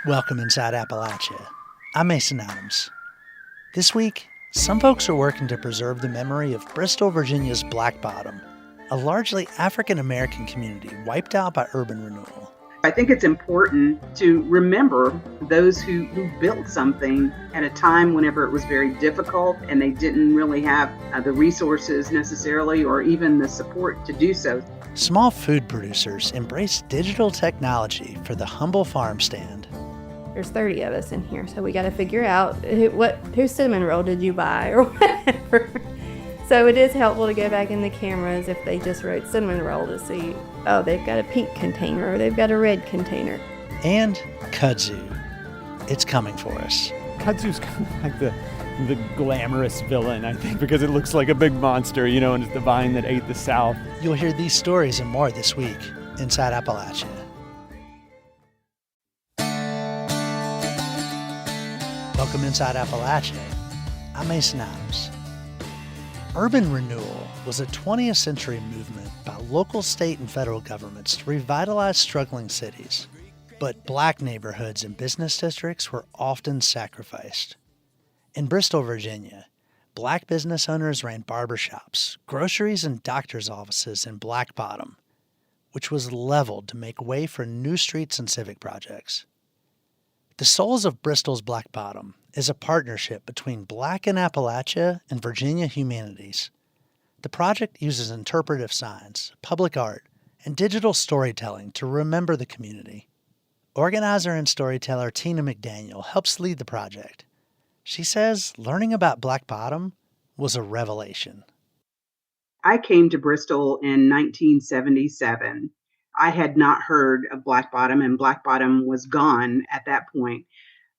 Welcome inside Appalachia. I'm Mason Adams. This week, some folks are working to preserve the memory of Bristol, Virginia's Black Bottom, a largely African American community wiped out by urban renewal. I think it's important to remember those who built something at a time whenever it was very difficult and they didn't really have the resources necessarily or even the support to do so. Small food producers embrace digital technology for the humble farm stand. There's 30 of us in here, so we got to figure out whose cinnamon roll did you buy or whatever. So it is helpful to go back in the cameras if they just wrote cinnamon roll to see, oh, they've got a pink container or they've got a red container. And Kudzu. It's coming for us. Kudzu's kind of like the glamorous villain, I think, because it looks like a big monster, and it's the vine that ate the South. You'll hear these stories and more this week inside Appalachia. Welcome inside Appalachia. I'm Mason Adams. Urban renewal was a 20th century movement by local, state, and federal governments to revitalize struggling cities. But black neighborhoods and business districts were often sacrificed. In Bristol, Virginia, black business owners ran barbershops, groceries, and doctor's offices in Black Bottom, which was leveled to make way for new streets and civic projects. The Souls of Bristol's Black Bottom is a partnership between Black in Appalachia and Virginia Humanities. The project uses interpretive signs, public art, and digital storytelling to remember the community. Organizer and storyteller Tina McDaniel helps lead the project. She says learning about Black Bottom was a revelation. I came to Bristol in 1977. I had not heard of Black Bottom, and Black Bottom was gone at that point.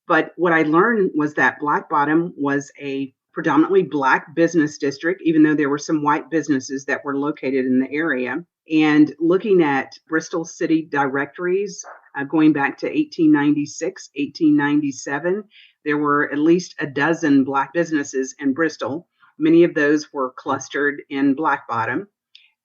But what I learned was that Black Bottom was a predominantly black business district, even though there were some white businesses that were located in the area. And looking at Bristol city directories, going back to 1896, 1897, there were at least a dozen black businesses in Bristol. Many of those were clustered in Black Bottom.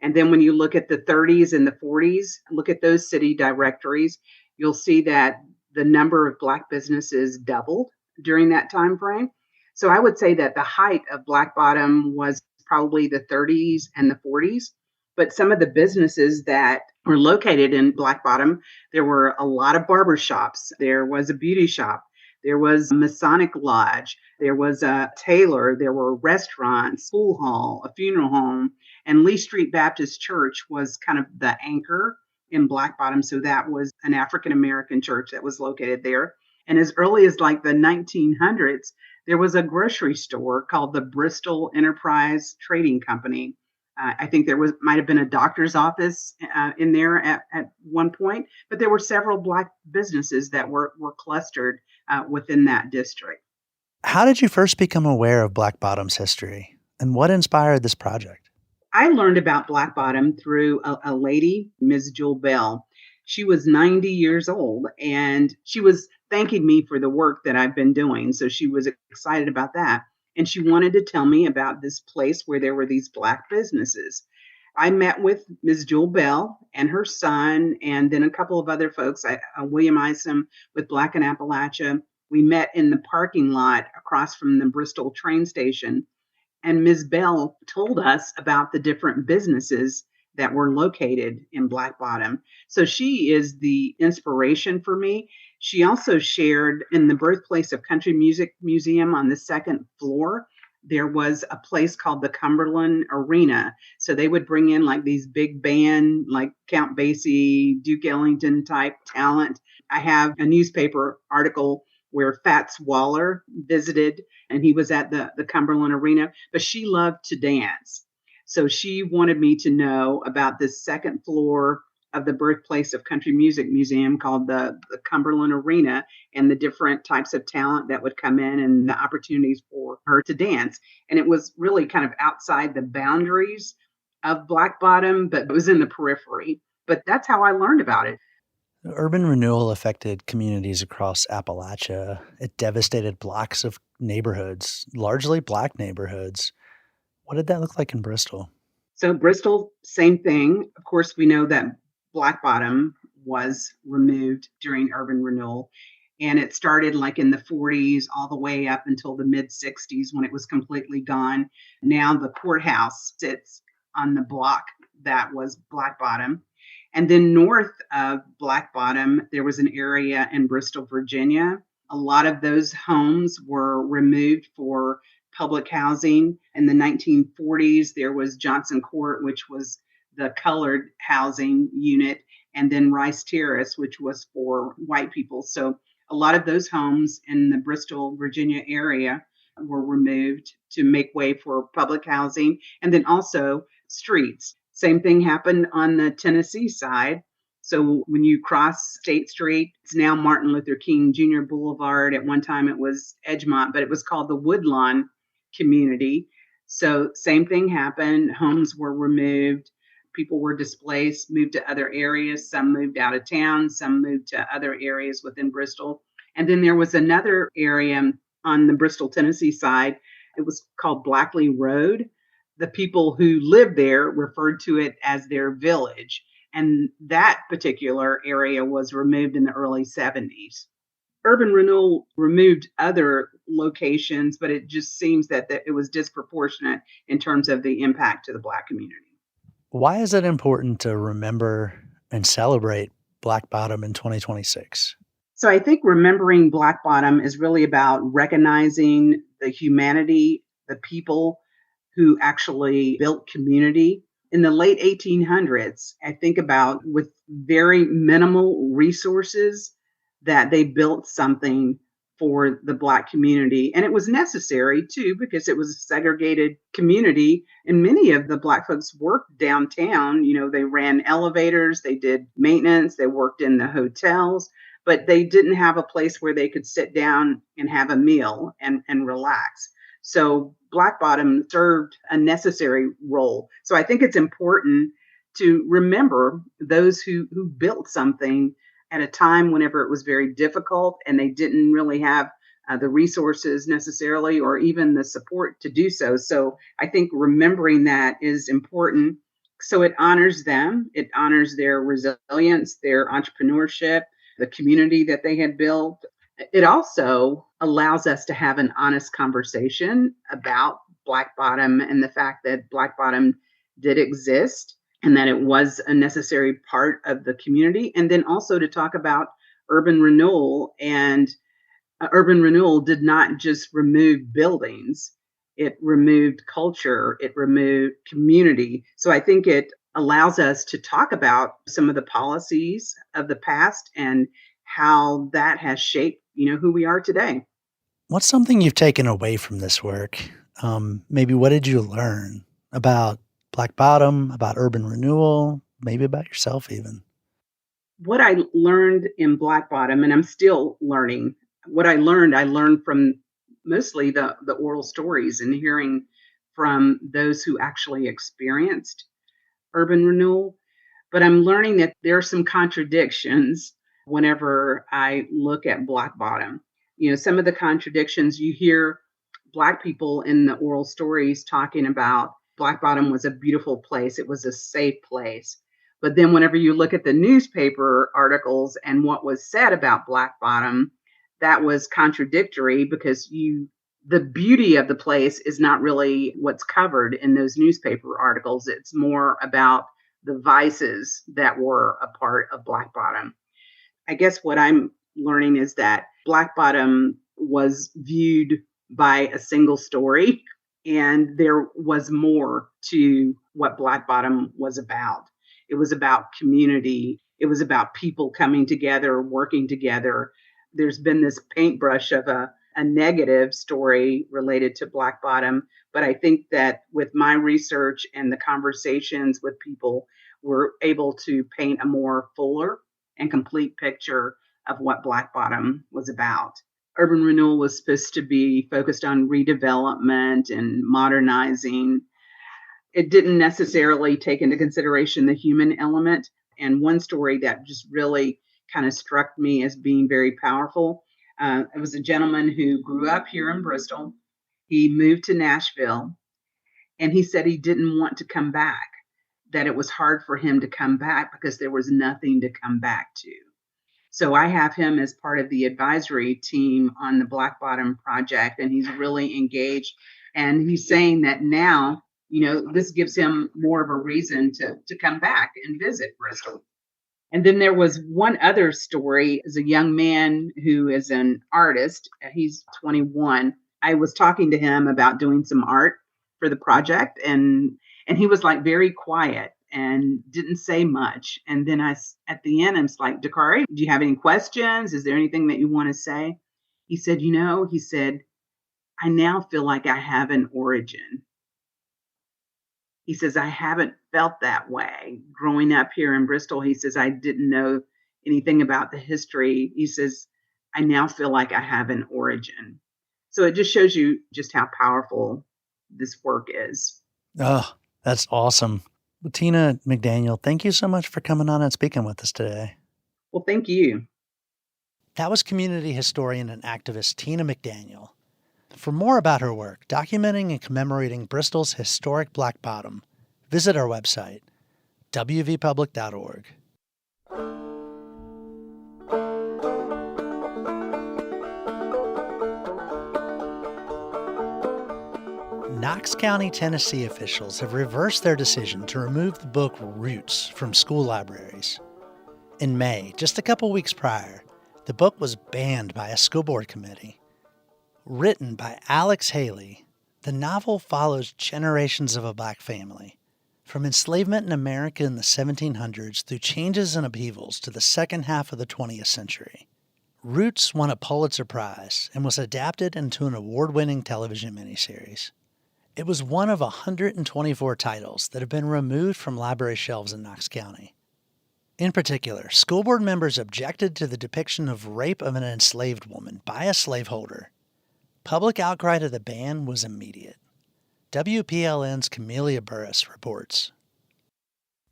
And then when you look at the 30s and the 40s, look at those city directories, you'll see that the number of black businesses doubled during that time frame. So I would say that the height of Black Bottom was probably the 30s and the 40s. But some of the businesses that were located in Black Bottom, there were a lot of barber shops. There was a beauty shop. There was a Masonic lodge. There was a tailor. There were restaurants, school hall, a funeral home. And Lee Street Baptist Church was kind of the anchor in Black Bottom. So that was an African-American church that was located there. And as early as like the 1900s, there was a grocery store called the Bristol Enterprise Trading Company. I think there might have been a doctor's office in there at one point, but there were several black businesses that were clustered within that district. How did you first become aware of Black Bottom's history, and what inspired this project? I learned about Black Bottom through a lady, Ms. Jewel Bell. She was 90 years old, and she was thanking me for the work that I've been doing. So she was excited about that. And she wanted to tell me about this place where there were these black businesses. I met with Ms. Jewel Bell and her son, and then a couple of other folks, William Isom with Black in Appalachia. We met in the parking lot across from the Bristol train station. And Ms. Bell told us about the different businesses that were located in Black Bottom. So she is the inspiration for me. She also shared in the Birthplace of Country Music Museum on the second floor, there was a place called the Cumberland Arena. So they would bring in like these big band, like Count Basie, Duke Ellington type talent. I have a newspaper article where Fats Waller visited, and he was at the Cumberland Arena, but she loved to dance. So she wanted me to know about this second floor of the Birthplace of Country Music Museum called the Cumberland Arena, and the different types of talent that would come in and the opportunities for her to dance. And it was really kind of outside the boundaries of Black Bottom, but it was in the periphery. But that's how I learned about it. Urban renewal affected communities across Appalachia. It devastated blocks of neighborhoods, largely black neighborhoods. What did that look like in Bristol? So Bristol, same thing. Of course, we know that Black Bottom was removed during urban renewal. And it started like in the 40s all the way up until the mid 60s when it was completely gone. Now the courthouse sits on the block that was Black Bottom. And then north of Black Bottom, there was an area in Bristol, Virginia. A lot of those homes were removed for public housing. In the 1940s, there was Johnson Court, which was the colored housing unit, and then Rice Terrace, which was for white people. So a lot of those homes in the Bristol, Virginia area were removed to make way for public housing, and then also streets. Same thing happened on the Tennessee side. So when you cross State Street, it's now Martin Luther King Jr. Boulevard. At one time it was Edgemont, but it was called the Woodlawn community. So same thing happened. Homes were removed. People were displaced, moved to other areas. Some moved out of town. Some moved to other areas within Bristol. And then there was another area on the Bristol, Tennessee side. It was called Blackley Road. The people who lived there referred to it as their village. And that particular area was removed in the early 70s. Urban renewal removed other locations, but it just seems that it was disproportionate in terms of the impact to the Black community. Why is it important to remember and celebrate Black Bottom in 2026? So I think remembering Black Bottom is really about recognizing the humanity, the people who actually built community. In the late 1800s, I think about with very minimal resources that they built something for the Black community. And it was necessary too, because it was a segregated community. And many of the Black folks worked downtown. You know, they ran elevators, they did maintenance, they worked in the hotels, but they didn't have a place where they could sit down and have a meal and relax. So Black Bottom served a necessary role. So I think it's important to remember those who built something at a time whenever it was very difficult and they didn't really have the resources necessarily or even the support to do so. So I think remembering that is important. So it honors them, it honors their resilience, their entrepreneurship, the community that they had built. It also allows us to have an honest conversation about Black Bottom and the fact that Black Bottom did exist and that it was a necessary part of the community. And then also to talk about urban renewal. And urban renewal did not just remove buildings, it removed culture, it removed community. So I think it allows us to talk about some of the policies of the past and how that has shaped, who we are today. What's something you've taken away from this work? Maybe what did you learn about Black Bottom, about urban renewal, maybe about yourself even? What I learned in Black Bottom, and I'm still learning, what I learned from mostly the oral stories and hearing from those who actually experienced urban renewal. But I'm learning that there are some contradictions whenever I look at Black Bottom. Some of the contradictions you hear Black people in the oral stories talking about Black Bottom was a beautiful place. It was a safe place. But then whenever you look at the newspaper articles and what was said about Black Bottom, that was contradictory because the beauty of the place is not really what's covered in those newspaper articles. It's more about the vices that were a part of Black Bottom. I guess what I'm learning is that Black Bottom was viewed by a single story, and there was more to what Black Bottom was about. It was about community. It was about people coming together, working together. There's been this paintbrush of a negative story related to Black Bottom, but I think that with my research and the conversations with people, we're able to paint a more fuller and complete picture of what Black Bottom was about. Urban renewal was supposed to be focused on redevelopment and modernizing. It didn't necessarily take into consideration the human element. And one story that just really kind of struck me as being very powerful. It was a gentleman who grew up here in Bristol. He moved to Nashville, and he said he didn't want to come back, that it was hard for him to come back because there was nothing to come back to. So I have him as part of the advisory team on the Black Bottom project, and he's really engaged. And he's saying that now, this gives him more of a reason to come back and visit Bristol. And then there was one other story as a young man who is an artist. He's 21. I was talking to him about doing some art for the project, and he was like very quiet and didn't say much. And then at the end, I was like, Dakari, do you have any questions? Is there anything that you want to say? He said, I now feel like I have an origin. He says, I haven't felt that way growing up here in Bristol. He says, I didn't know anything about the history. He says, I now feel like I have an origin. So it just shows you just how powerful this work is. Oh, that's awesome. Well, Tina McDaniel, thank you so much for coming on and speaking with us today. Well, thank you. That was community historian and activist Tina McDaniel. For more about her work, documenting and commemorating Bristol's historic Black Bottom, visit our website, wvpublic.org. Knox County, Tennessee officials have reversed their decision to remove the book Roots from school libraries. In May, just a couple weeks prior, the book was banned by a school board committee. Written by Alex Haley, the novel follows generations of a Black family, from enslavement in America in the 1700s through changes and upheavals to the second half of the 20th century. Roots won a Pulitzer Prize and was adapted into an award-winning television miniseries. It was one of 124 titles that have been removed from library shelves in Knox County. In particular, school board members objected to the depiction of rape of an enslaved woman by a slaveholder. Public outcry to the ban was immediate. WPLN's Camelia Burris reports.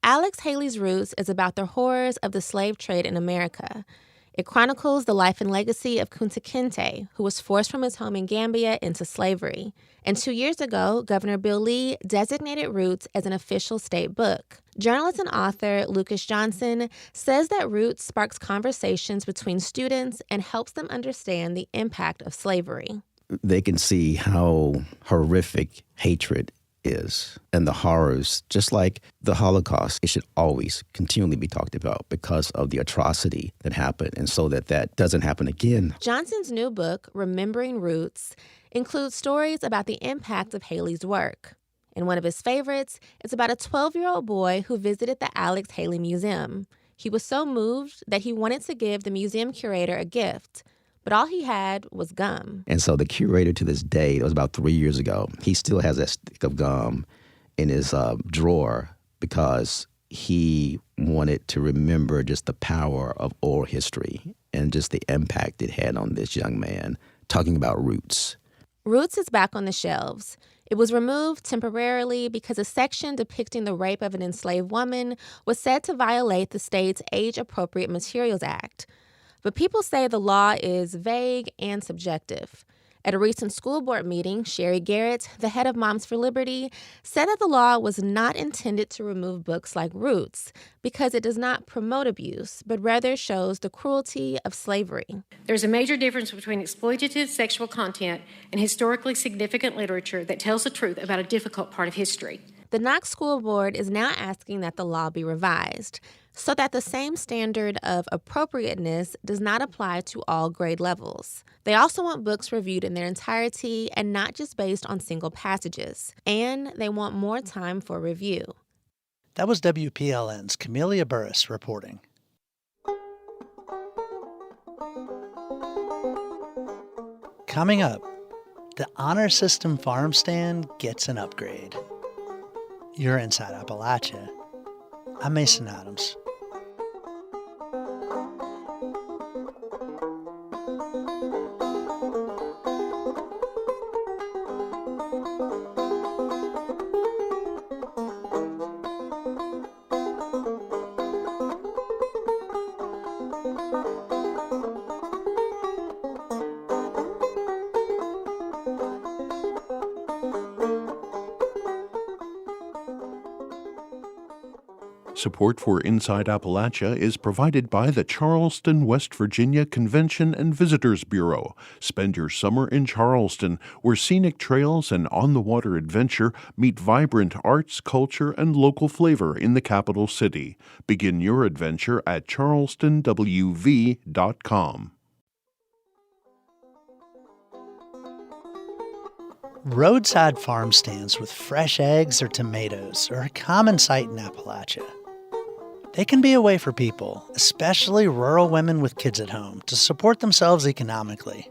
Alex Haley's Roots is about the horrors of the slave trade in America. It chronicles the life and legacy of Kunta Kinte, who was forced from his home in Gambia into slavery. And 2 years ago, Governor Bill Lee designated Roots as an official state book. Journalist and author Lucas Johnson says that Roots sparks conversations between students and helps them understand the impact of slavery. They can see how horrific hatred is and the horrors, just like the Holocaust. It should always continually be talked about because of the atrocity that happened, and so that doesn't happen again. Johnson's new book, Remembering Roots, includes stories about the impact of Haley's work. And one of his favorites is about a 12-year-old boy who visited the Alex Haley Museum. He was so moved that he wanted to give the museum curator a gift, but all he had was gum. And so the curator to this day, it was about 3 years ago, he still has that stick of gum in his drawer because he wanted to remember just the power of oral history and just the impact it had on this young man, talking about Roots. Roots is back on the shelves. It was removed temporarily because a section depicting the rape of an enslaved woman was said to violate the state's Age-Appropriate Materials Act. But people say the law is vague and subjective. At a recent school board meeting, Sherry Garrett, the head of Moms for Liberty, said that the law was not intended to remove books like Roots because it does not promote abuse, but rather shows the cruelty of slavery. There's a major difference between exploitative sexual content and historically significant literature that tells the truth about a difficult part of history. The Knox School Board is now asking that the law be revised so that the same standard of appropriateness does not apply to all grade levels. They also want books reviewed in their entirety and not just based on single passages. And they want more time for review. That was WPLN's Camelia Burris reporting. Coming up, the Honor System Farmstand gets an upgrade. You're inside Appalachia. I'm Mason Adams. Support for Inside Appalachia is provided by the Charleston, West Virginia Convention and Visitors Bureau. Spend your summer in Charleston, where scenic trails and on-the-water adventure meet vibrant arts, culture, and local flavor in the capital city. Begin your adventure at charlestonwv.com. Roadside farm stands with fresh eggs or tomatoes are a common sight in Appalachia. They can be a way for people, especially rural women with kids at home, to support themselves economically.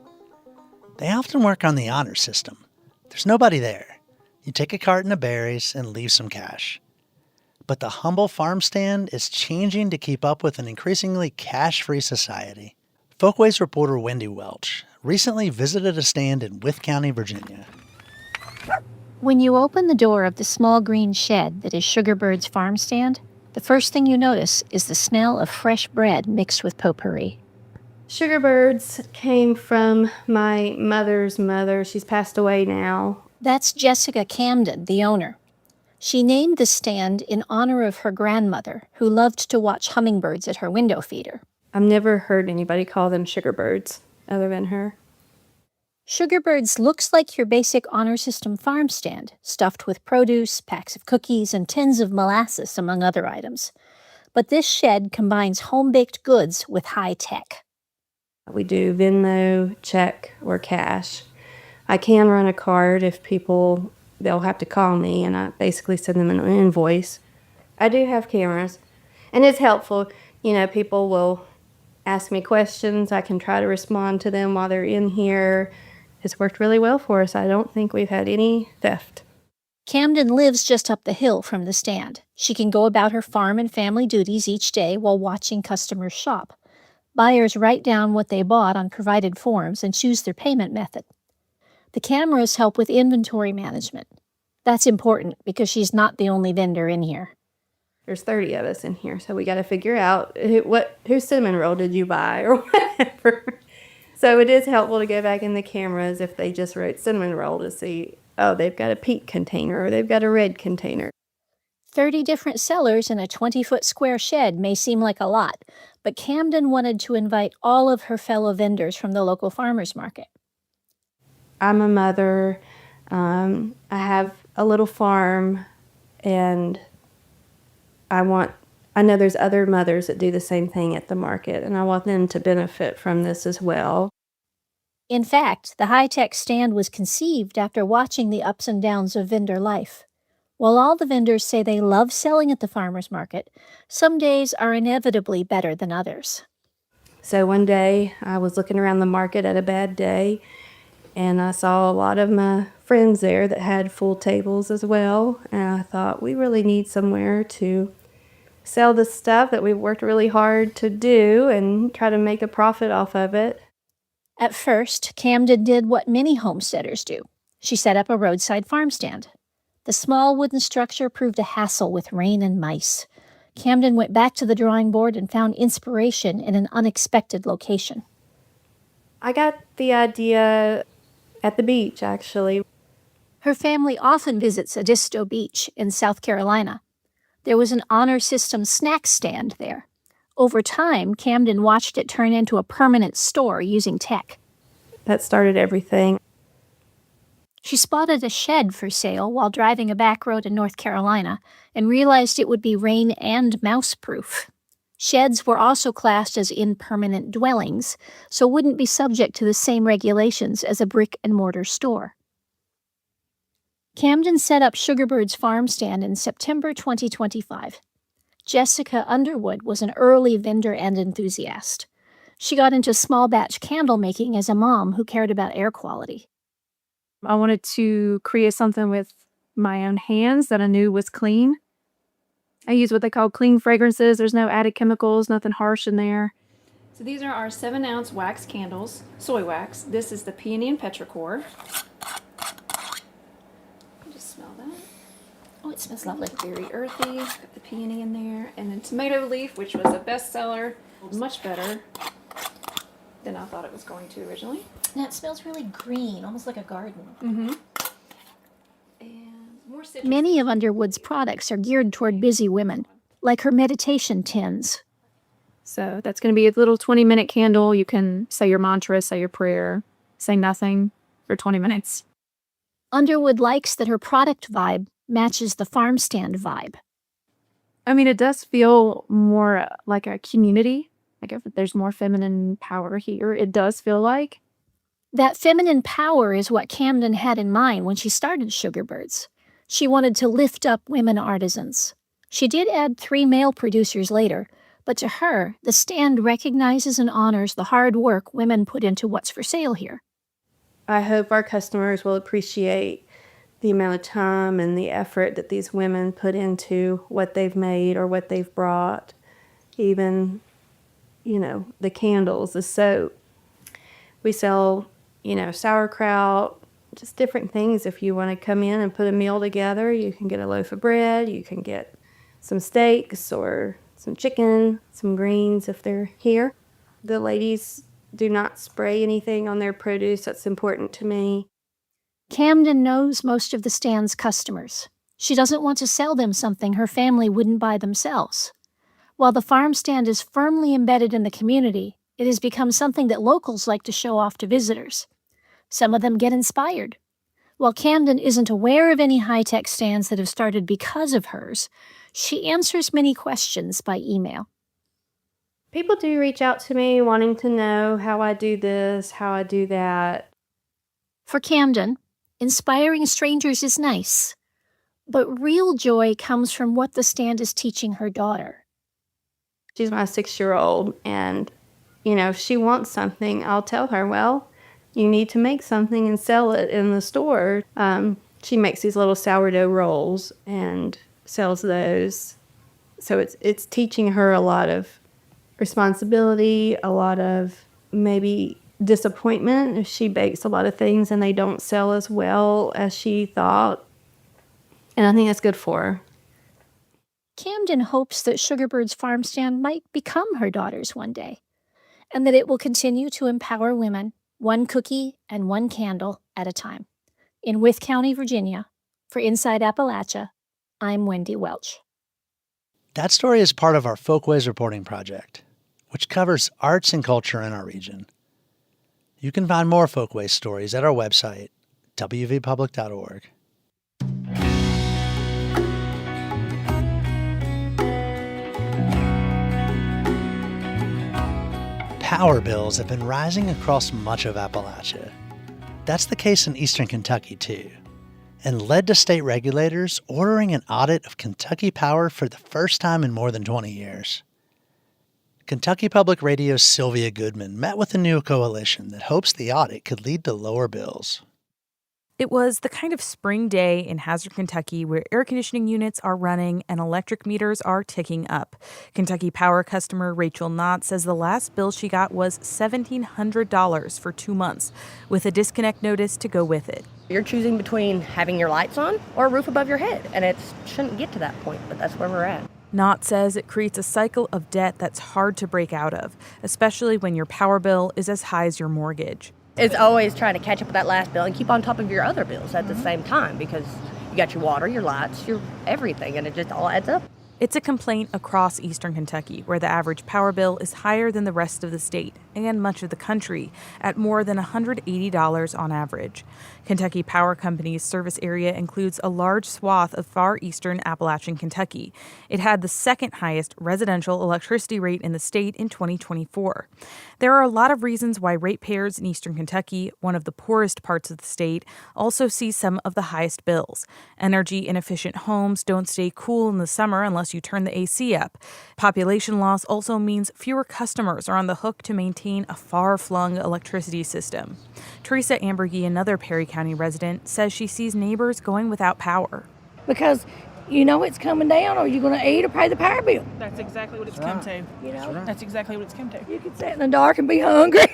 They often work on the honor system. There's nobody there. You take a carton of berries and leave some cash. But the humble farm stand is changing to keep up with an increasingly cash-free society. Folkways reporter Wendy Welch recently visited a stand in Wythe County, Virginia. When you open the door of the small green shed that is Sugarbird's farm stand, the first thing you notice is the smell of fresh bread mixed with potpourri. Sugarbirds came from my mother's mother. She's passed away now. That's Jessica Camden, the owner. She named the stand in honor of her grandmother, who loved to watch hummingbirds at her window feeder. I've never heard anybody call them sugarbirds other than her. Sugarbirds looks like your basic honor system farm stand, stuffed with produce, packs of cookies, and tins of molasses, among other items. But this shed combines home-baked goods with high tech. We do Venmo, check, or cash. I can run a card if people, they'll have to call me, and I basically send them an invoice. I do have cameras, and it's helpful. People will ask me questions. I can try to respond to them while they're in here. It's worked really well for us. I don't think we've had any theft. Camden lives just up the hill from the stand. She can go about her farm and family duties each day while watching customers shop. Buyers write down what they bought on provided forms and choose their payment method. The cameras help with inventory management. That's important because she's not the only vendor in here. There's 30 of us in here, so we got to figure out whose cinnamon roll did you buy or whatever. So it is helpful to go back in the cameras if they just wrote cinnamon roll to see, oh, they've got a pink container or they've got a red container. 30 different sellers in a 20-foot square shed may seem like a lot, but Camden wanted to invite all of her fellow vendors from the local farmers market. I'm a mother. I have a little farm, and I know there's other mothers that do the same thing at the market, and I want them to benefit from this as well. In fact, the high-tech stand was conceived after watching the ups and downs of vendor life. While all the vendors say they love selling at the farmer's market, some days are inevitably better than others. So one day, I was looking around the market at a bad day, and I saw a lot of my friends there that had full tables as well, and I thought, we really need somewhere to sell the stuff that we've worked really hard to do and try to make a profit off of it. At first, Camden did what many homesteaders do. She set up a roadside farm stand. The small wooden structure proved a hassle with rain and mice. Camden went back to the drawing board and found inspiration in an unexpected location. I got the idea at the beach, actually. Her family often visits Edisto Beach in South Carolina. There was an honor system snack stand there. Over time, Camden watched it turn into a permanent store using tech. That started everything. She spotted a shed for sale while driving a back road in North Carolina and realized it would be rain and mouse-proof. Sheds were also classed as impermanent dwellings, so wouldn't be subject to the same regulations as a brick-and-mortar store. Camden set up Sugarbird's farm stand in September 2025. Jessica Underwood was an early vendor and enthusiast. She got into small batch candle making as a mom who cared about air quality. I wanted to create something with my own hands that I knew was clean. I use what they call clean fragrances. There's no added chemicals, nothing harsh in there. So these are our 7-ounce wax candles, soy wax. This is the peony and petrichor. Just smell that. Oh, it smells lovely. Very earthy. Got the peony in there. And then tomato leaf, which was a bestseller. Much better than I thought it was going to originally. Now it smells really green, almost like a garden. Mm-hmm. Many of Underwood's products are geared toward busy women. like her meditation tins. So that's going to be a little 20-minute candle. You can say your mantra, say your prayer, say nothing for 20 minutes. Underwood likes that her product vibe matches the farm stand vibe. I mean, it does feel more like a community. Like if there's more feminine power here, it does feel like. That feminine power is what Camden had in mind when she started Sugarbirds. She wanted to lift up women artisans. She did add 3 male producers later, but to her, the stand recognizes and honors the hard work women put into what's for sale here. I hope our customers will appreciate the amount of time and the effort that these women put into what they've made or what they've brought. Even, the candles, the soap. We sell, sauerkraut, just different things. If you want to come in and put a meal together, you can get a loaf of bread, you can get some steaks or some chicken, some greens if they're here. The ladies do not spray anything on their produce. That's important to me. Camden knows most of the stand's customers. She doesn't want to sell them something her family wouldn't buy themselves. While the farm stand is firmly embedded in the community, it has become something that locals like to show off to visitors. Some of them get inspired. While Camden isn't aware of any high-tech stands that have started because of hers, she answers many questions by email. People do reach out to me wanting to know how I do this, how I do that. For Camden, inspiring strangers is nice, but real joy comes from what the stand is teaching her daughter. She's my 6-year-old, and, if she wants something, I'll tell her, well, you need to make something and sell it in the store. She makes these little sourdough rolls and sells those. So it's teaching her a lot of responsibility, a lot of maybe disappointment if she bakes a lot of things and they don't sell as well as she thought. And I think that's good for her. Camden hopes that Sugarbird's farm stand might become her daughter's one day, and that it will continue to empower women, one cookie and one candle at a time. In Wythe County, Virginia, for Inside Appalachia, I'm Wendy Welch. That story is part of our Folkways reporting project, which covers arts and culture in our region. You can find more Folkways stories at our website, wvpublic.org. Power bills have been rising across much of Appalachia. That's the case in eastern Kentucky, too, and led to state regulators ordering an audit of Kentucky Power for the first time in more than 20 years. Kentucky Public Radio's Sylvia Goodman met with a new coalition that hopes the audit could lead to lower bills. It was the kind of spring day in Hazard, Kentucky, where air conditioning units are running and electric meters are ticking up. Kentucky Power customer Rachel Knott says the last bill she got was $1,700 for 2 months, with a disconnect notice to go with it. You're choosing between having your lights on or a roof above your head, and it shouldn't get to that point, but that's where we're at. Knott says it creates a cycle of debt that's hard to break out of, especially when your power bill is as high as your mortgage. It's always trying to catch up with that last bill and keep on top of your other bills at the same time, because you got your water, your lights, your everything, and it just all adds up. It's a complaint across eastern Kentucky, where the average power bill is higher than the rest of the state and much of the country, at more than $180 on average. Kentucky Power Company's service area includes a large swath of far eastern Appalachian Kentucky. It had the second highest residential electricity rate in the state in 2024. There are a lot of reasons why ratepayers in eastern Kentucky, one of the poorest parts of the state, also see some of the highest bills. Energy-inefficient homes don't stay cool in the summer unless you turn the AC up. Population loss also means fewer customers are on the hook to maintain a far-flung electricity system. Teresa Ambergy, another Perry County resident, says she sees neighbors going without power. Because you know it's coming down, or you're going to eat or pay the power bill. That's exactly what it's come to. You know? That's exactly what it's come to. You can sit in the dark and be hungry.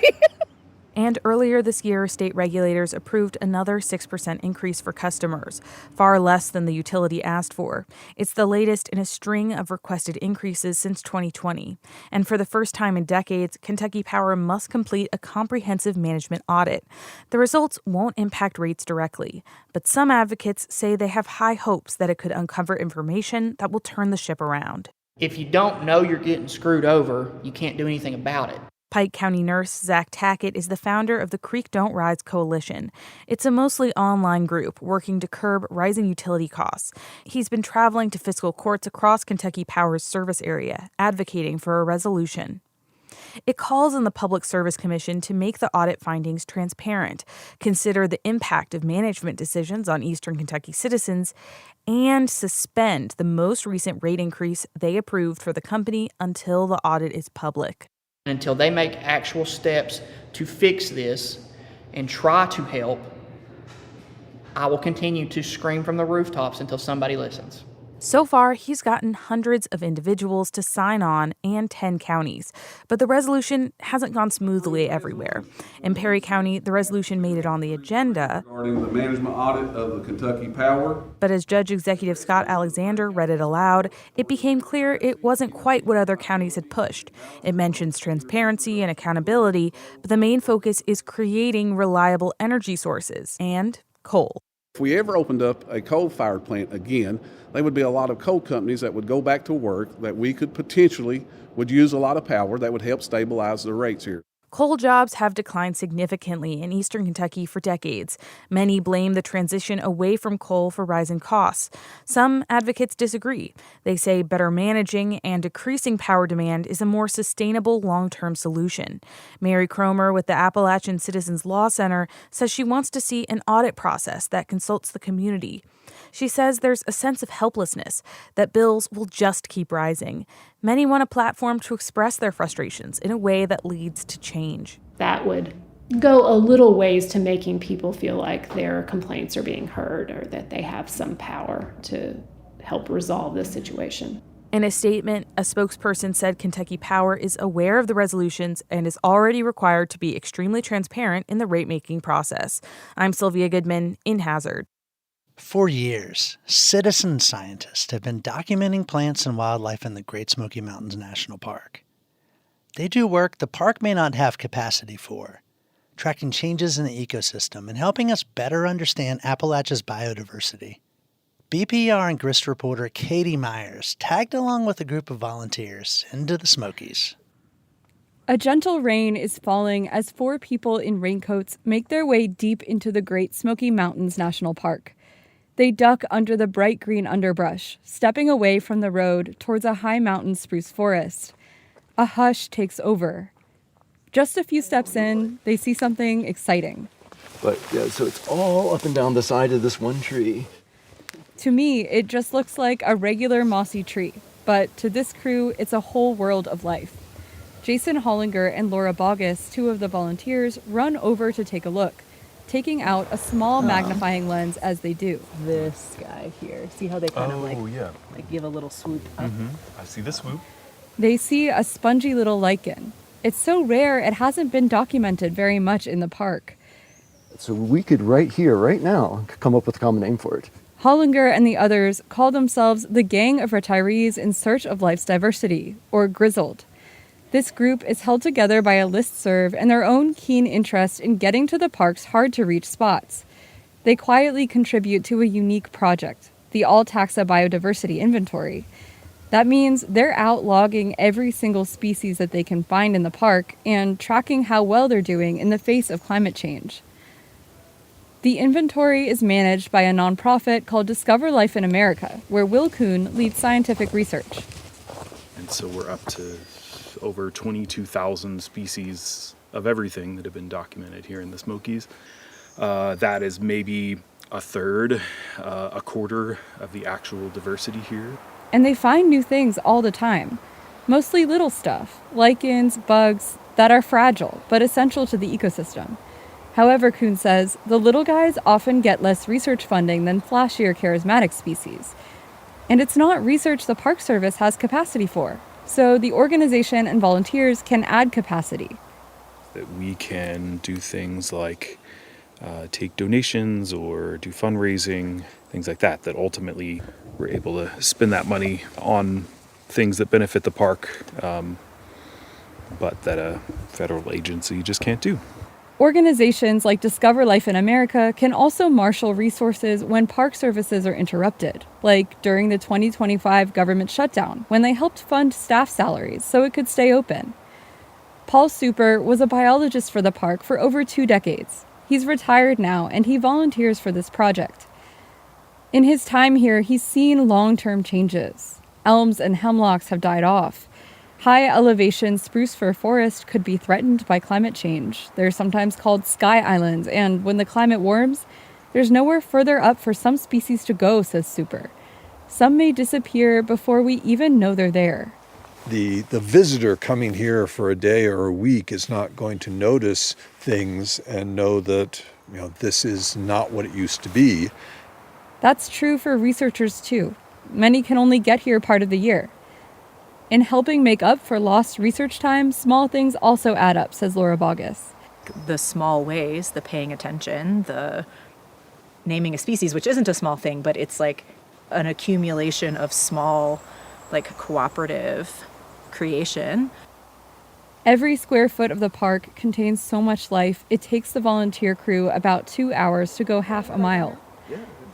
And earlier this year, state regulators approved another 6% increase for customers, far less than the utility asked for. It's the latest in a string of requested increases since 2020. And for the first time in decades, Kentucky Power must complete a comprehensive management audit. The results won't impact rates directly, but some advocates say they have high hopes that it could uncover information that will turn the ship around. If you don't know you're getting screwed over, you can't do anything about it. Pike County nurse Zach Tackett is the founder of the Creek Don't Rise Coalition. It's a mostly online group working to curb rising utility costs. He's been traveling to fiscal courts across Kentucky Power's service area, advocating for a resolution. It calls on the Public Service Commission to make the audit findings transparent, consider the impact of management decisions on Eastern Kentucky citizens, and suspend the most recent rate increase they approved for the company until the audit is public. Until they make actual steps to fix this and try to help, I will continue to scream from the rooftops until somebody listens. So far, he's gotten hundreds of individuals to sign on and 10 counties, but the resolution hasn't gone smoothly everywhere. In Perry County, the resolution made it on the agenda. Regarding the management audit of the Kentucky Power. But as Judge Executive Scott Alexander read it aloud, it became clear it wasn't quite what other counties had pushed. It mentions transparency and accountability, but the main focus is creating reliable energy sources and coal. If we ever opened up a coal-fired plant again, there would be a lot of coal companies that would go back to work that we could potentially would use a lot of power that would help stabilize the rates here. Coal jobs have declined significantly in eastern Kentucky for decades. Many blame the transition away from coal for rising costs. Some advocates disagree. They say better managing and decreasing power demand is a more sustainable long-term solution. Mary Cromer with the Appalachian Citizens Law Center says she wants to see an audit process that consults the community. She says there's a sense of helplessness, that bills will just keep rising. Many want a platform to express their frustrations in a way that leads to change. That would go a little ways to making people feel like their complaints are being heard or that they have some power to help resolve this situation. In a statement, a spokesperson said Kentucky Power is aware of the resolutions and is already required to be extremely transparent in the rate-making process. I'm Sylvia Goodman in Hazard. For years, citizen scientists have been documenting plants and wildlife in the Great Smoky Mountains National Park. They do work the park may not have capacity for, tracking changes in the ecosystem and helping us better understand Appalachia's biodiversity. BPR and Grist reporter Katie Myers tagged along with a group of volunteers into the Smokies. A gentle rain is falling as 4 people in raincoats make their way deep into the Great Smoky Mountains National Park. They duck under the bright green underbrush, stepping away from the road towards a high mountain spruce forest. A hush takes over. Just a few steps in, they see something exciting. But yeah, so it's all up and down the side of this one tree. To me, it just looks like a regular mossy tree, but to this crew, it's a whole world of life. Jason Hollinger and Laura Bogus, 2 of the volunteers, run over to take a look, taking out a small magnifying lens as they do. This guy here. See how they kind of like give a little swoop up? I see the swoop. They see a spongy little lichen. It's so rare it hasn't been documented very much in the park. So we could right here, right now, come up with a common name for it. Hollinger and the others call themselves the Gang of Retirees in Search of Life's Diversity, or Grizzled. This group is held together by a listserv and their own keen interest in getting to the park's hard-to-reach spots. They quietly contribute to a unique project, the All-Taxa Biodiversity Inventory. That means they're out logging every single species that they can find in the park and tracking how well they're doing in the face of climate change. The inventory is managed by a nonprofit called Discover Life in America, where Will Kuhn leads scientific research. And so we're up to over 22,000 species of everything that have been documented here in the Smokies. That is maybe a third, a quarter of the actual diversity here. And they find new things all the time, mostly little stuff, lichens, bugs, that are fragile but essential to the ecosystem. However, Kuhn says, the little guys often get less research funding than flashier charismatic species. And it's not research the Park Service has capacity for. So the organization and volunteers can add capacity. That we can do things like take donations or do fundraising, things like that, that ultimately we're able to spend that money on things that benefit the park, but that a federal agency just can't do. Organizations like Discover Life in America can also marshal resources when park services are interrupted, like during the 2025 government shutdown, when they helped fund staff salaries so it could stay open. Paul Super was a biologist for the park for over 2 decades. He's retired now, and he volunteers for this project. In his time here, he's seen long-term changes. Elms and hemlocks have died off. High-elevation spruce fir forest could be threatened by climate change. They're sometimes called sky islands, and when the climate warms, there's nowhere further up for some species to go, says Super. Some may disappear before we even know they're there. The visitor coming here for a day or a week is not going to notice things and know that, this is not what it used to be. That's true for researchers, too. Many can only get here part of the year. In helping make up for lost research time, small things also add up, says Laura Bogus. The small ways, the paying attention, the naming a species, which isn't a small thing, but it's like an accumulation of small, cooperative creation. Every square foot of the park contains so much life, it takes the volunteer crew about 2 hours to go half a mile.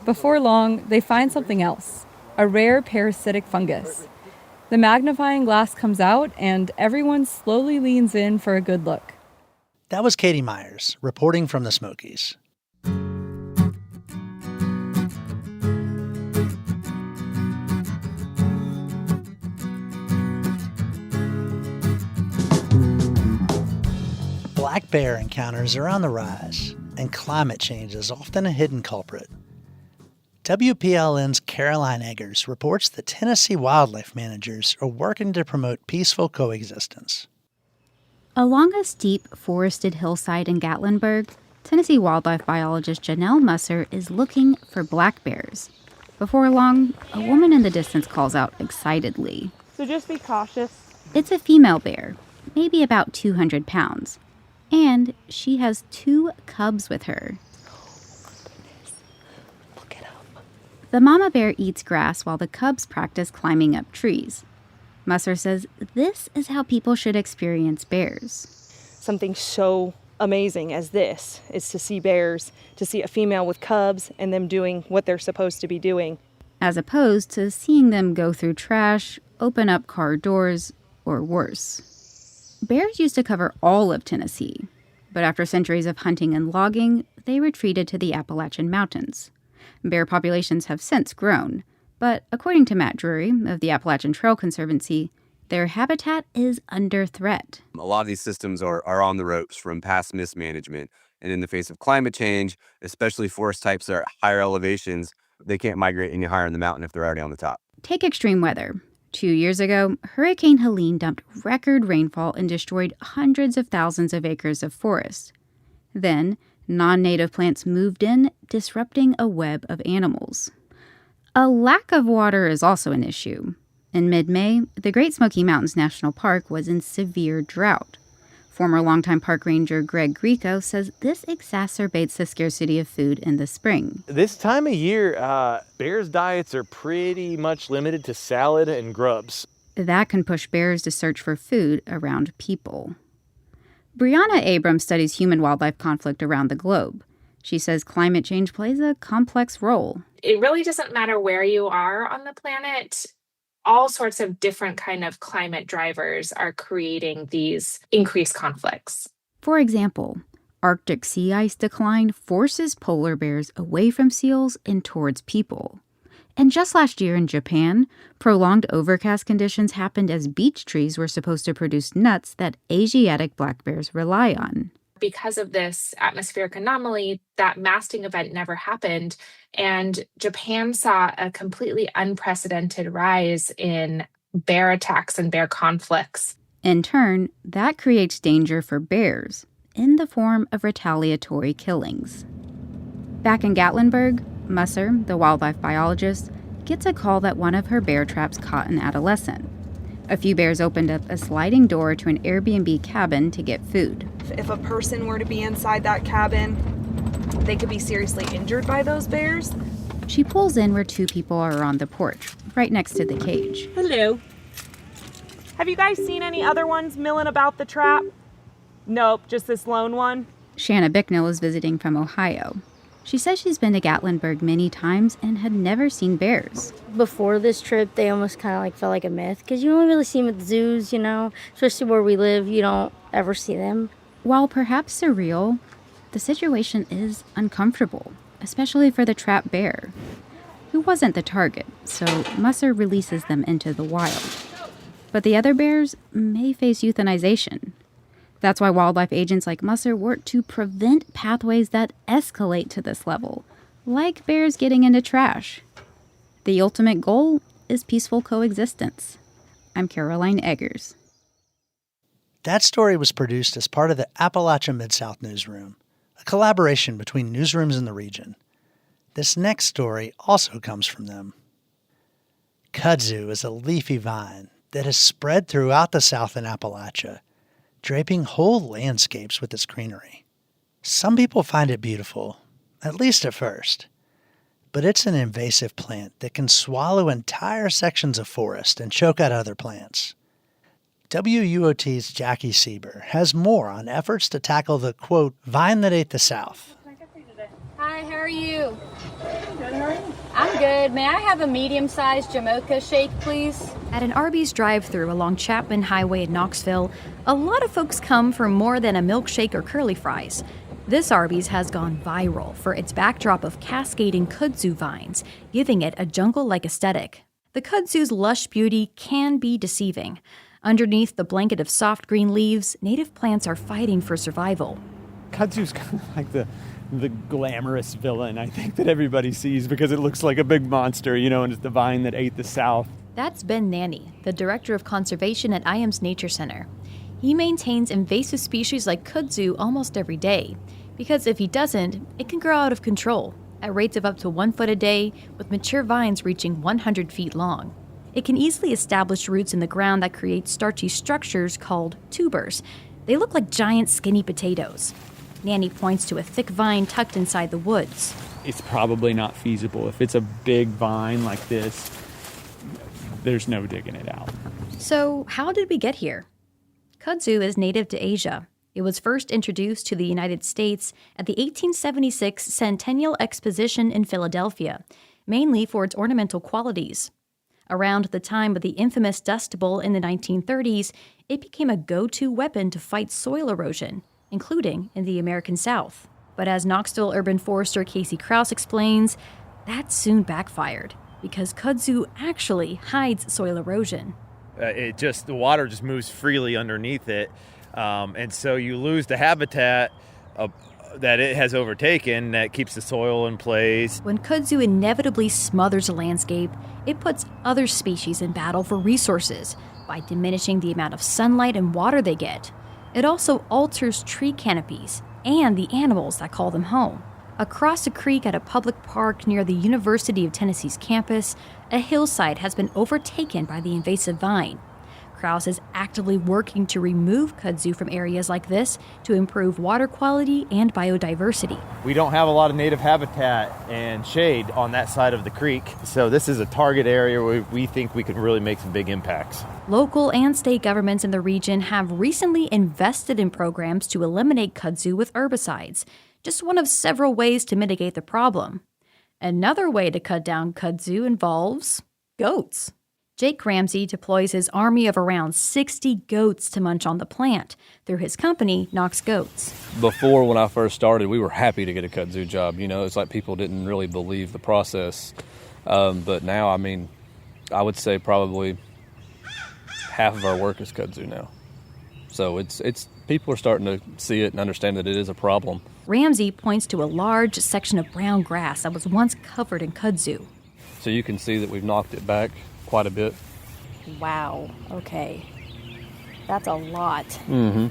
Before long, they find something else, a rare parasitic fungus. The magnifying glass comes out, and everyone slowly leans in for a good look. That was Katie Myers, reporting from the Smokies. Black bear encounters are on the rise, and climate change is often a hidden culprit. WPLN's Caroline Eggers reports that Tennessee wildlife managers are working to promote peaceful coexistence. Along a steep, forested hillside in Gatlinburg, Tennessee wildlife biologist Janelle Musser is looking for black bears. Before long, a woman in the distance calls out excitedly. So just be cautious. It's a female bear, maybe about 200 pounds. And she has 2 cubs with her. The mama bear eats grass while the cubs practice climbing up trees. Musser says this is how people should experience bears. Something so amazing as this is to see bears, to see a female with cubs and them doing what they're supposed to be doing. As opposed to seeing them go through trash, open up car doors, or worse. Bears used to cover all of Tennessee, but after centuries of hunting and logging, they retreated to the Appalachian Mountains. Bear populations have since grown, but according to Matt Drury of the Appalachian Trail Conservancy, their habitat is under threat. A lot of these systems are on the ropes from past mismanagement, and in the face of climate change, especially forest types that are at higher elevations, they can't migrate any higher in the mountain if they're already on the top. Take extreme weather. 2 years ago, Hurricane Helene dumped record rainfall and destroyed hundreds of thousands of acres of forest. Then, non-native plants moved in, disrupting a web of animals. A lack of water is also an issue. In mid-May, the Great Smoky Mountains National Park was in severe drought. Former longtime park ranger Greg Grieco says this exacerbates the scarcity of food in the spring. This time of year, bears' diets are pretty much limited to salad and grubs. That can push bears to search for food around people. Brianna Abrams studies human-wildlife conflict around the globe. She says climate change plays a complex role. It really doesn't matter where you are on the planet. All sorts of different kind of climate drivers are creating these increased conflicts. For example, Arctic sea ice decline forces polar bears away from seals and towards people. And just last year in Japan, prolonged overcast conditions happened as beech trees were supposed to produce nuts that Asiatic black bears rely on. Because of this atmospheric anomaly, that masting event never happened, and Japan saw a completely unprecedented rise in bear attacks and bear conflicts. In turn, that creates danger for bears in the form of retaliatory killings. Back in Gatlinburg, Musser, the wildlife biologist, gets a call that one of her bear traps caught an adolescent. A few bears opened up a sliding door to an Airbnb cabin to get food. If a person were to be inside that cabin, they could be seriously injured by those bears. She pulls in where 2 people are on the porch, right next to the cage. Hello. Have you guys seen any other ones milling about the trap? Nope, just this lone one. Shanna Bicknell is visiting from Ohio. She says she's been to Gatlinburg many times and had never seen bears. Before this trip, they almost kind of like felt like a myth because you don't really see them at the zoos, especially where we live. You don't ever see them. While perhaps surreal, the situation is uncomfortable, especially for the trapped bear, who wasn't the target, so Musser releases them into the wild. But the other bears may face euthanization. That's why wildlife agents like Musser work to prevent pathways that escalate to this level, like bears getting into trash. The ultimate goal is peaceful coexistence. I'm Caroline Eggers. That story was produced as part of the Appalachia Mid-South Newsroom, a collaboration between newsrooms in the region. This next story also comes from them. Kudzu is a leafy vine that has spread throughout the South in Appalachia, draping whole landscapes with its greenery. Some people find it beautiful, at least at first, but it's an invasive plant that can swallow entire sections of forest and choke out other plants. WUOT's Jackie Sieber has more on efforts to tackle the, quote, vine that ate the South. Hi, how are you? Good, how are you? I'm good. May I have a medium-sized Jamocha shake, please? At an Arby's drive-thru along Chapman Highway in Knoxville, a lot of folks come for more than a milkshake or curly fries. This Arby's has gone viral for its backdrop of cascading kudzu vines, giving it a jungle-like aesthetic. The kudzu's lush beauty can be deceiving. Underneath the blanket of soft green leaves, native plants are fighting for survival. Kudzu's kind of like the glamorous villain, I think, that everybody sees because it looks like a big monster, and it's the vine that ate the South. That's Ben Nanny, the Director of Conservation at IAM's Nature Center. He maintains invasive species like kudzu almost every day, because if he doesn't, it can grow out of control, at rates of up to 1 foot a day, with mature vines reaching 100 feet long. It can easily establish roots in the ground that create starchy structures called tubers. They look like giant skinny potatoes. Nanny points to a thick vine tucked inside the woods. It's probably not feasible. If it's a big vine like this, there's no digging it out. So, how did we get here? Kudzu is native to Asia. It was first introduced to the United States at the 1876 Centennial Exposition in Philadelphia, mainly for its ornamental qualities. Around the time of the infamous Dust Bowl in the 1930s, it became a go-to weapon to fight soil erosion, including in the American South. But as Knoxville urban forester Casey Krause explains, that soon backfired because kudzu actually hides soil erosion. The water just moves freely underneath it, and so you lose the habitat that it has overtaken that keeps the soil in place. When kudzu inevitably smothers a landscape, it puts other species in battle for resources by diminishing the amount of sunlight and water they get. It also alters tree canopies and the animals that call them home. Across a creek at a public park near the University of Tennessee's campus, a hillside has been overtaken by the invasive vine. Krause is actively working to remove kudzu from areas like this to improve water quality and biodiversity. We don't have a lot of native habitat and shade on that side of the creek, so this is a target area where we think we can really make some big impacts. Local and state governments in the region have recently invested in programs to eliminate kudzu with herbicides, just one of several ways to mitigate the problem. Another way to cut down kudzu involves goats. Jake Ramsey deploys his army of around 60 goats to munch on the plant through his company, Knox Goats. Before, when I first started, we were happy to get a kudzu job. It's like people didn't really believe the process. But now, I would say probably half of our work is kudzu now. So it's people are starting to see it and understand that it is a problem. Ramsey points to a large section of brown grass that was once covered in kudzu. So you can see that we've knocked it back quite a bit. Wow, okay. That's a lot. Mm-hmm.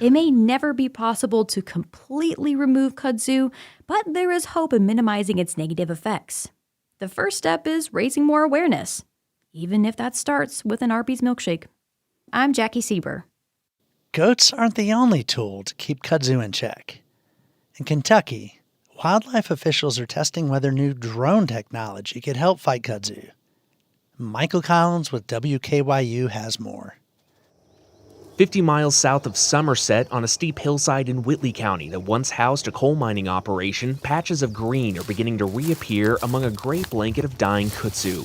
It may never be possible to completely remove kudzu, but there is hope in minimizing its negative effects. The first step is raising more awareness, even if that starts with an Arby's milkshake. I'm Jackie Sieber. Goats aren't the only tool to keep kudzu in check. In Kentucky, wildlife officials are testing whether new drone technology could help fight kudzu. Michael Collins with WKYU has more. 50 miles south of Somerset, on a steep hillside in Whitley County that once housed a coal mining operation, patches of green are beginning to reappear among a gray blanket of dying kudzu.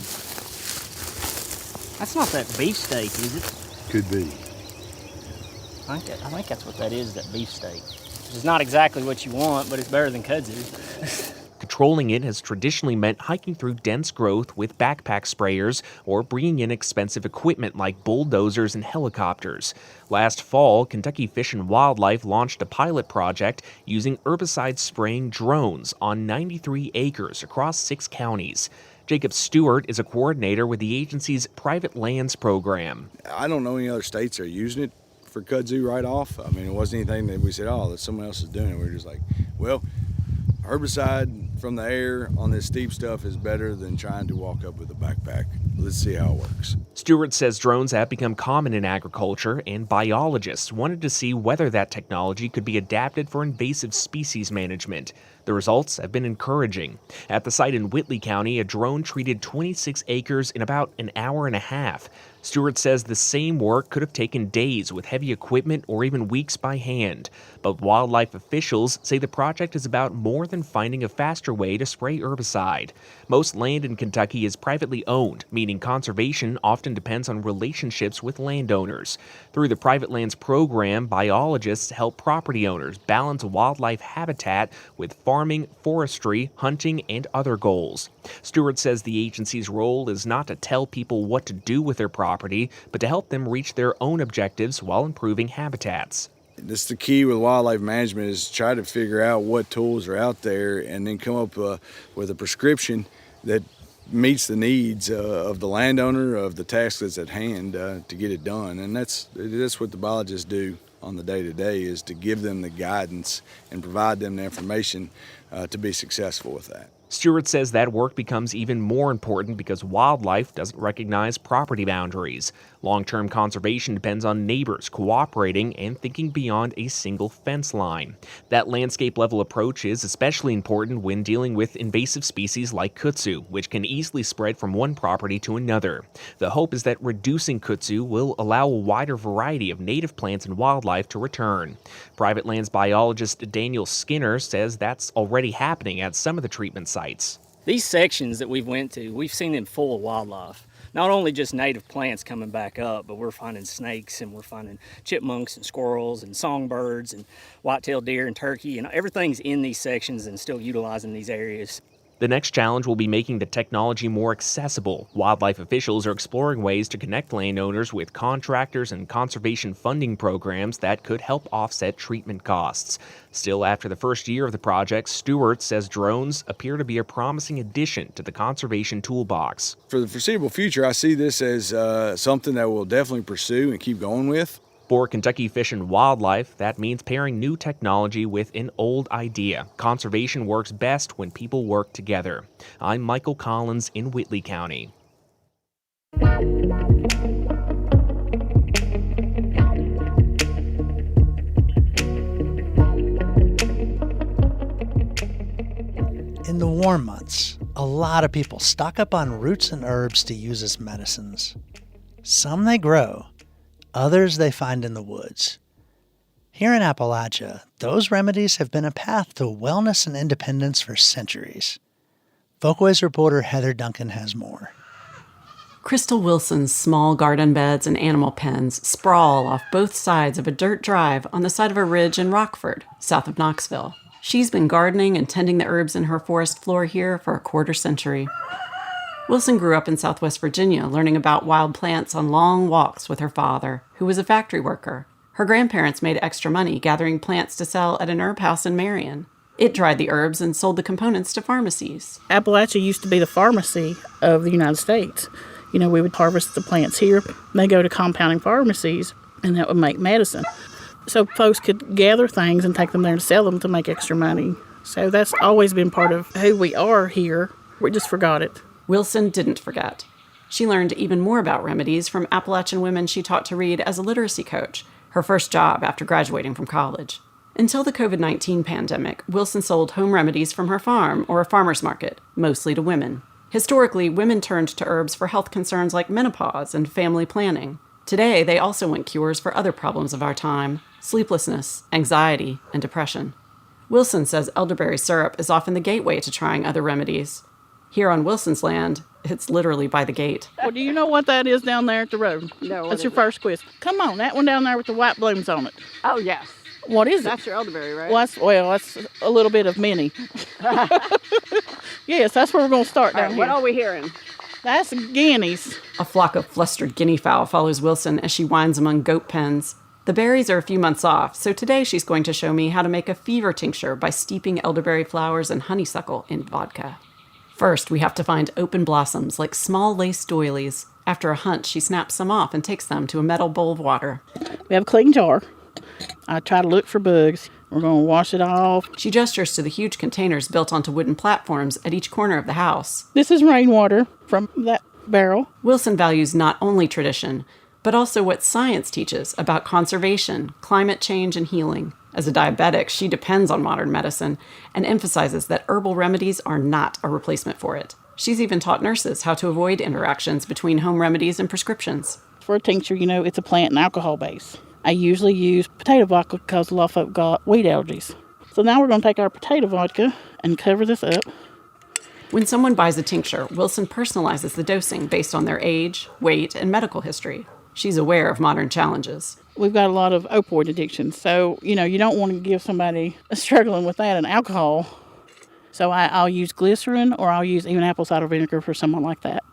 That's not that beefsteak, is it? Could be. I think that's what that is, that beefsteak. It's not exactly what you want, but it's better than kudzu. Controlling it has traditionally meant hiking through dense growth with backpack sprayers or bringing in expensive equipment like bulldozers and helicopters. Last fall, Kentucky Fish and Wildlife launched a pilot project using herbicide-spraying drones on 93 acres across 6 counties. Jacob Stewart is a coordinator with the agency's private lands program. I don't know any other states that are using it for kudzu right off. I mean, it wasn't anything that we said, oh, that someone else is doing it. We were just like, well, herbicide from the air on this steep stuff is better than trying to walk up with a backpack. Let's see how it works. Stewart says drones have become common in agriculture, and biologists wanted to see whether that technology could be adapted for invasive species management. The results have been encouraging. At the site in Whitley County, a drone treated 26 acres in about an hour and a half. Stewart says the same work could have taken days with heavy equipment or even weeks by hand. But wildlife officials say the project is about more than finding a faster way to spray herbicide. Most land in Kentucky is privately owned, meaning conservation often depends on relationships with landowners. Through the Private Lands program, biologists help property owners balance wildlife habitat with farming, forestry, hunting, and other goals. Stewart says the agency's role is not to tell people what to do with their property, but to help them reach their own objectives while improving habitats. This the key with wildlife management is try to figure out what tools are out there and then come up with a prescription that meets the needs of the landowner, of the task that's at hand to get it done. And that's what the biologists do on the day-to-day, is to give them the guidance and provide them the information to be successful with that. Stewart says that work becomes even more important because wildlife doesn't recognize property boundaries. Long-term conservation depends on neighbors cooperating and thinking beyond a single fence line. That landscape-level approach is especially important when dealing with invasive species like kudzu, which can easily spread from one property to another. The hope is that reducing kudzu will allow a wider variety of native plants and wildlife to return. Private lands biologist Daniel Skinner says that's already happening at some of the treatment sites. These sections that we've went to, we've seen them full of wildlife. Not only just native plants coming back up, but we're finding snakes and we're finding chipmunks and squirrels and songbirds and white-tailed deer and turkey, and everything's in these sections and still utilizing these areas. The next challenge will be making the technology more accessible. Wildlife officials are exploring ways to connect landowners with contractors and conservation funding programs that could help offset treatment costs. Still, after the first year of the project, Stewart says drones appear to be a promising addition to the conservation toolbox. For the foreseeable future, I see this as something that we'll definitely pursue and keep going with. For Kentucky Fish and Wildlife, that means pairing new technology with an old idea. Conservation works best when people work together. I'm Michael Collins in Whitley County. In the warm months, a lot of people stock up on roots and herbs to use as medicines. Some they grow. Others they find in the woods. Here in Appalachia, those remedies have been a path to wellness and independence for centuries. Folkways reporter Heather Duncan has more. Crystal Wilson's small garden beds and animal pens sprawl off both sides of a dirt drive on the side of a ridge in Rockford, south of Knoxville. She's been gardening and tending the herbs in her forest floor here for a quarter century. Wilson grew up in Southwest Virginia, learning about wild plants on long walks with her father, who was a factory worker. Her grandparents made extra money gathering plants to sell at an herb house in Marion. It dried the herbs and sold the components to pharmacies. Appalachia used to be the pharmacy of the United States. You know, we would harvest the plants here, and they go to compounding pharmacies, and that would make medicine. So folks could gather things and take them there to sell them to make extra money. So that's always been part of who we are here. We just forgot it. Wilson didn't forget. She learned even more about remedies from Appalachian women she taught to read as a literacy coach, her first job after graduating from college. Until the COVID-19 pandemic, Wilson sold home remedies from her farm or a farmer's market, mostly to women. Historically, women turned to herbs for health concerns like menopause and family planning. Today, they also want cures for other problems of our time: sleeplessness, anxiety, and depression. Wilson says elderberry syrup is often the gateway to trying other remedies. Here on Wilson's land, it's literally by the gate. Well, do you know what that is down there at the road? No. That's your first quiz. Come on, that one down there with the white blooms on it. Oh, yes. What is it? That's your elderberry, right? Well, that's a little bit of many. Yes, that's where we're going to start down here. What are we hearing? That's guineas. A flock of flustered guinea fowl follows Wilson as she winds among goat pens. The berries are a few months off, so today she's going to show me how to make a fever tincture by steeping elderberry flowers and honeysuckle in vodka. First, we have to find open blossoms like small lace doilies. After a hunt, she snaps some off and takes them to a metal bowl of water. We have a clean jar. I try to look for bugs. We're going to wash it off. She gestures to the huge containers built onto wooden platforms at each corner of the house. This is rainwater from that barrel. Wilson values not only tradition, but also what science teaches about conservation, climate change, and healing. As a diabetic, she depends on modern medicine and emphasizes that herbal remedies are not a replacement for it. She's even taught nurses how to avoid interactions between home remedies and prescriptions. For a tincture, it's a plant and alcohol base. I usually use potato vodka because a lot of folk got wheat allergies. So now we're going to take our potato vodka and cover this up. When someone buys a tincture, Wilson personalizes the dosing based on their age, weight, and medical history. She's aware of modern challenges. We've got a lot of opioid addiction, so, you don't want to give somebody struggling with that and alcohol. So I'll use glycerin, or I'll use even apple cider vinegar for someone like that.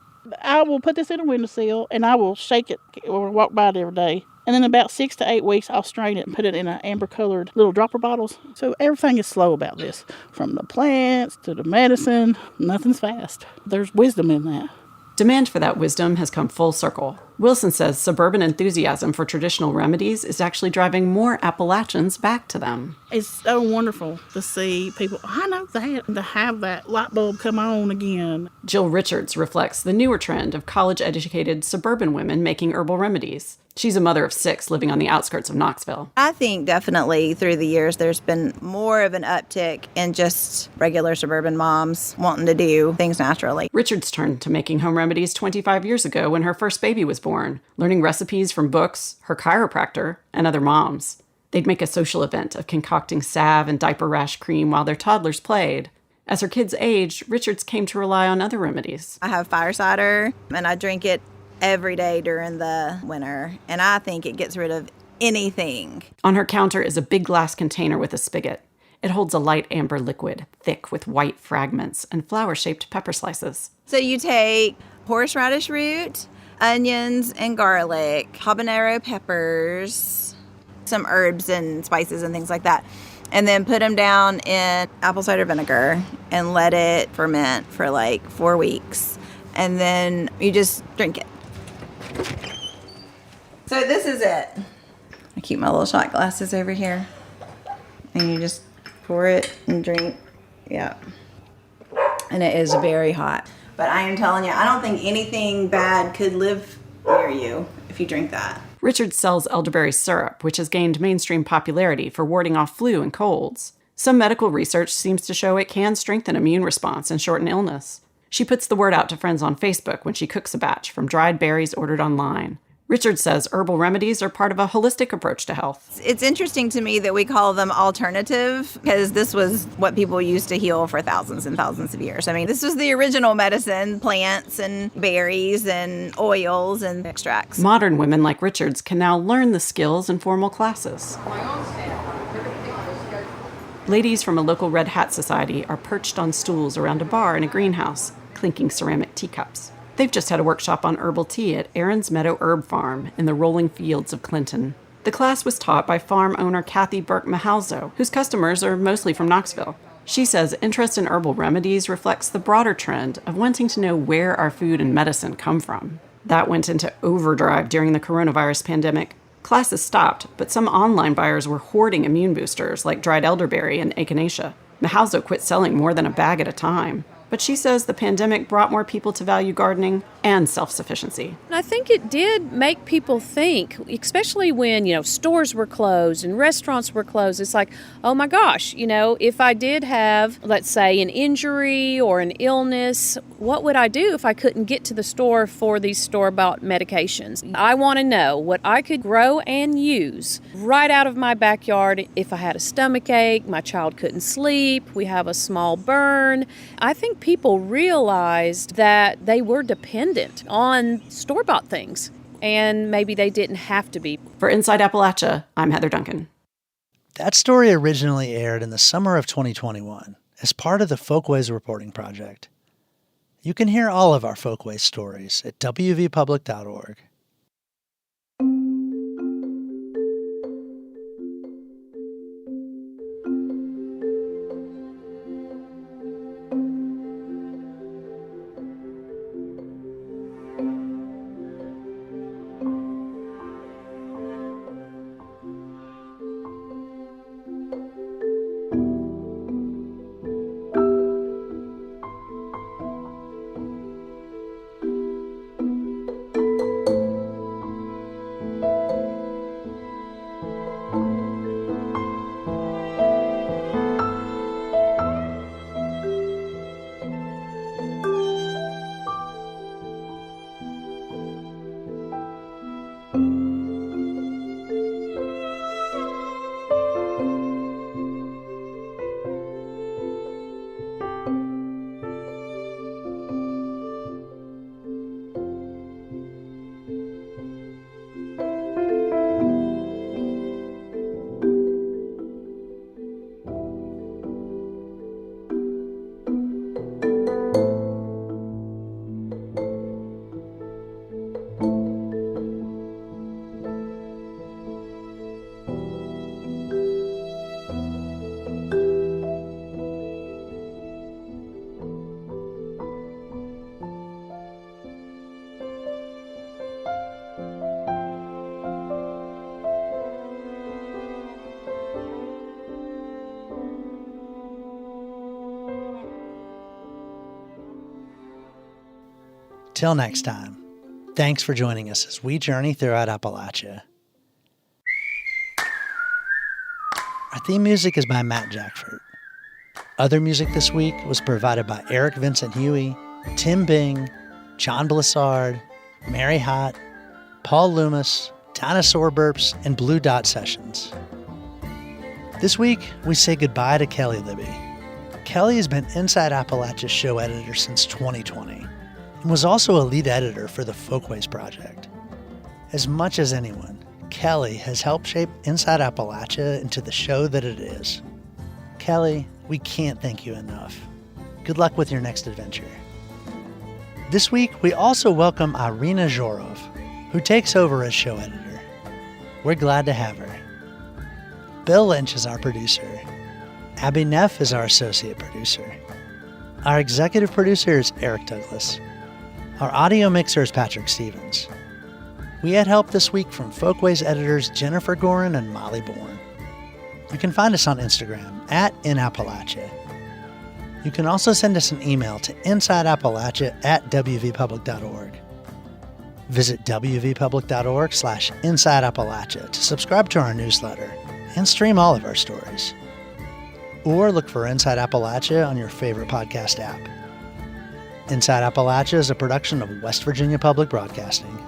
I will put this in a windowsill, and I will shake it or walk by it every day. And then about 6 to 8 weeks, I'll strain it and put it in amber-colored little dropper bottles. So everything is slow about this, from the plants to the medicine. Nothing's fast. There's wisdom in that. Demand for that wisdom has come full circle. Wilson says suburban enthusiasm for traditional remedies is actually driving more Appalachians back to them. It's so wonderful to see people, I know that, and to have that light bulb come on again. Jill Richards reflects the newer trend of college-educated suburban women making herbal remedies. She's a mother of 6 living on the outskirts of Knoxville. I think definitely through the years there's been more of an uptick in just regular suburban moms wanting to do things naturally. Richards turned to making home remedies 25 years ago when her first baby was born, learning recipes from books, her chiropractor, and other moms. They'd make a social event of concocting salve and diaper rash cream while their toddlers played. As her kids aged, Richards came to rely on other remedies. I have fire cider, and I drink it every day during the winter, and I think it gets rid of anything. On her counter is a big glass container with a spigot. It holds a light amber liquid, thick with white fragments and flower-shaped pepper slices. So you take horseradish root, onions and garlic, habanero peppers, some herbs and spices and things like that, and then put them down in apple cider vinegar and let it ferment for like 4 weeks. And then you just drink it. So this is it. I keep my little shot glasses over here. And you just pour it and drink. Yeah. And it is very hot. But I am telling you, I don't think anything bad could live near you if you drink that. Richard sells elderberry syrup, which has gained mainstream popularity for warding off flu and colds. Some medical research seems to show it can strengthen immune response and shorten illness. She puts the word out to friends on Facebook when she cooks a batch from dried berries ordered online. Richard says herbal remedies are part of a holistic approach to health. It's interesting to me that we call them alternative, because this was what people used to heal for thousands and thousands of years. I mean, this was the original medicine, plants and berries and oils and extracts. Modern women like Richards can now learn the skills in formal classes. Ladies from a local Red Hat Society are perched on stools around a bar in a greenhouse, clinking ceramic teacups. They've just had a workshop on herbal tea at Aaron's Meadow Herb Farm in the rolling fields of Clinton. The class was taught by farm owner Kathy Burke-Mahalzo, whose customers are mostly from Knoxville. She says interest in herbal remedies reflects the broader trend of wanting to know where our food and medicine come from. That went into overdrive during the coronavirus pandemic. Classes stopped, but some online buyers were hoarding immune boosters like dried elderberry and echinacea. Mahalzo quit selling more than a bag at a time. but she says the pandemic brought more people to value gardening and self-sufficiency. I think it did make people think, especially when, stores were closed and restaurants were closed. It's like, oh my gosh, if I did have, let's say, an injury or an illness, what would I do if I couldn't get to the store for these store-bought medications? I want to know what I could grow and use right out of my backyard. If I had a stomach ache, my child couldn't sleep, we have a small burn. I think people realized that they were dependent on store-bought things, and maybe they didn't have to be. For Inside Appalachia, I'm Heather Duncan. That story originally aired in the summer of 2021 as part of the Folkways Reporting Project. You can hear all of our Folkways stories at wvpublic.org. Till next time, thanks for joining us as we journey throughout Appalachia. Our theme music is by Matt Jackford. Other music this week was provided by Eric Vincent Huey, Tim Bing, John Blissard, Mary Hott, Paul Loomis, Dinosaur Burps, and Blue Dot Sessions. This week, we say goodbye to Kelly Libby. Kelly has been Inside Appalachia's show editor since 2020 and was also a lead editor for the Folkways Project. As much as anyone, Kelly has helped shape Inside Appalachia into the show that it is. Kelly, we can't thank you enough. Good luck with your next adventure. This week, we also welcome Irina Zhorov, who takes over as show editor. We're glad to have her. Bill Lynch is our producer. Abby Neff is our associate producer. Our executive producer is Eric Douglas. Our audio mixer is Patrick Stevens. We had help this week from Folkways editors Jennifer Gorin and Molly Bourne. You can find us on Instagram @InAppalachia. You can also send us an email to insideappalachia@wvpublic.org. Visit wvpublic.org/InsideAppalachia to subscribe to our newsletter and stream all of our stories. Or look for Inside Appalachia on your favorite podcast app. Inside Appalachia is a production of West Virginia Public Broadcasting.